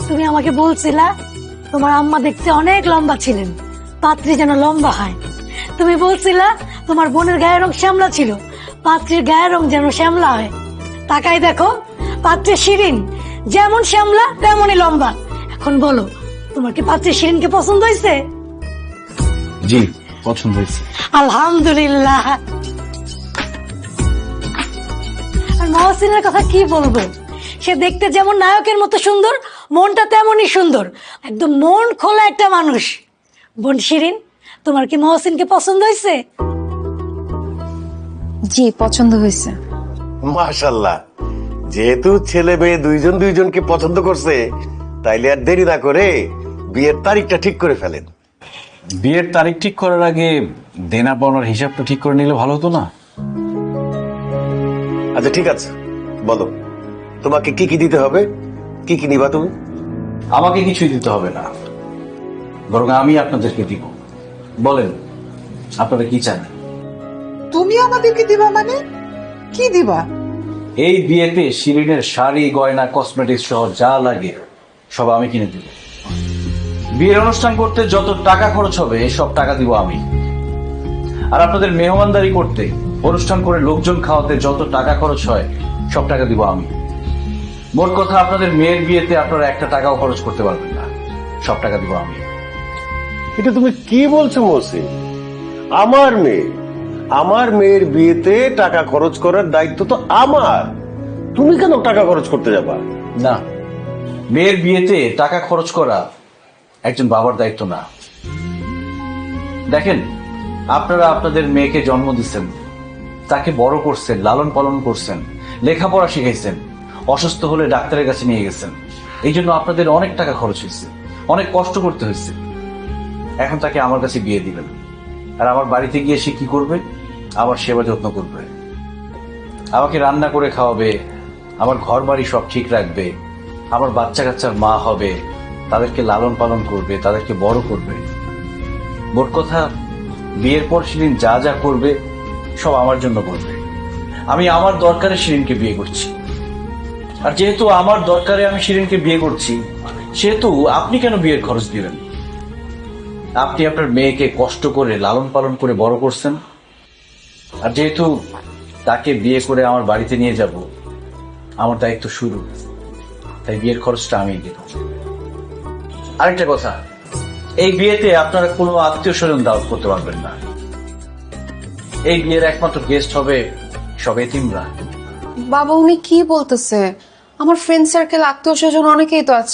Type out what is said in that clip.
তুমি আমাকে বলছিলা তোমার আম্মা দেখতে অনেক লম্বা ছিলেন, পাত্রী যেন লম্বা হয়। তুমি বলছিলা তোমার বোনের গায়ের রং শ্যামলা ছিল, পাত্রীর গায়ের রং যেন শ্যামলা হয়। তাকাই দেখো, পাত্রের শিরিন যেমন শ্যামলা তেমনই লম্বা। এখন বলো, তোমার কি পাত্রের শিরিনকে পছন্দ হয়েছে? জি, পছন্দ হয়েছে। আলহামদুলিল্লাহ। আর মহসিনের কথা কি বলবো, সে দেখতে যেমন নায়কের মতো সুন্দর, মনটা তেমনই সুন্দর, একদম মন খোলা একটা মানুষ। বোন শিরিন, তোমার কি মহসিনকে পছন্দ হয়েছে? জি, পছন্দ হয়েছে। মাশাল্লাহ, যেহেতু ছেলে মেয়ে দুইজন দুইজনকে পছন্দ করছে, তাইলে আর দেরি না করে বিয়ের তারিখটা ঠিক করে ফেলেন। বিয়ের তারিখ ঠিক করার আগে দেনা পাওনার হিসাবটা ঠিক করে নিলে ভালো হতো না? আচ্ছা ঠিক আছে, বলো তোমাকে কি কি দিতে হবে, কি কি নিবা তুমি? আমাকে কিছুই দিতে হবে না, বরং আমি আপনাদেরকে দিব। বলেন আপনারা কি চান? তুমি আমাদেরকে দিবা মানে কি দিবা? এই বিয়েতে শিরিনের শাড়ি, গয়না, কসমেটিক্স সহ যা লাগে সব আমি কিনে দিব। বিয়ের অনুষ্ঠান করতে যত টাকা খরচ হবে সব টাকা দিব আমি। আর আপনাদের মেহমানদারি করতে, অনুষ্ঠান করে লোকজন খাওয়াতে যত টাকা খরচ হয় সব টাকা দিব আমি। মোট কথা, আপনাদের মেয়ের বিয়েতে আপনারা একটা টাকাও খরচ করতে পারবেন না, সব টাকা দিব আমি। এটা তুমি কি বলছো মহসিন? আমার মেয়ের বিয়েতে টাকা খরচ করার দায়িত্ব তো আমার, তুমি কেন টাকা খরচ করতে যাবা? না, মেয়ের বিয়েতে টাকা খরচ করা একজন বাবার দায়িত্ব না। দেখেন, আপনারা আপনাদের মেয়েকে জন্ম দিচ্ছেন, তাকে বড় করছেন, লালন পালন করছেন, লেখাপড়া শিখাইছেন, অসুস্থ হলে ডাক্তারের কাছে নিয়ে গেছেন। এই জন্য আপনাদের অনেক টাকা খরচ হয়েছে, অনেক কষ্ট করতে হয়েছে। এখন তাকে আমার কাছে বিয়ে দিবেন, আর আমার বাড়িতে গিয়ে সে কি করবে? আমার সেবা যত্ন করবে, আমাকে রান্না করে খাওয়াবে, আমার ঘর বাড়ি সব ঠিক রাখবে, আমার বাচ্চা কাচ্চার মা হবে, তাদেরকে লালন পালন করবে, তাদেরকে বড় করবে। মোট কথা, বিয়ের পর শিরিন যা যা করবে সব আমার জন্য করবে। আমি আমার দরকারে শিরিনকে বিয়ে করছি, আর যেহেতু আমার দরকারে আমি শিরিনকে বিয়ে করছি, সেহেতু আপনি কেন বিয়ের খরচ দিবেন? আপনি আপনার মেয়েকে কষ্ট করে লালন পালন করে বড় করছেন, আর যেহেতু তাকে বিয়ে করে আমার বাড়িতে নিয়ে যাব, আমার দায়িত্ব শুরু, তাই বিয়ের খরচটা আমি দেব। আরেকটা কথা, এই বিয়েতে আপনারা কোনো আত্মীয় স্বজন দাওয়াত করতে পারবেন না। এই বিয়ের একমাত্র গেস্ট হবে সব এতিমরা। বাবা, উনি কি বলতেছে? আমার ফ্রেন্ড সার্কেল, আত্মীয় স্বজন অনেকেই তো আছে।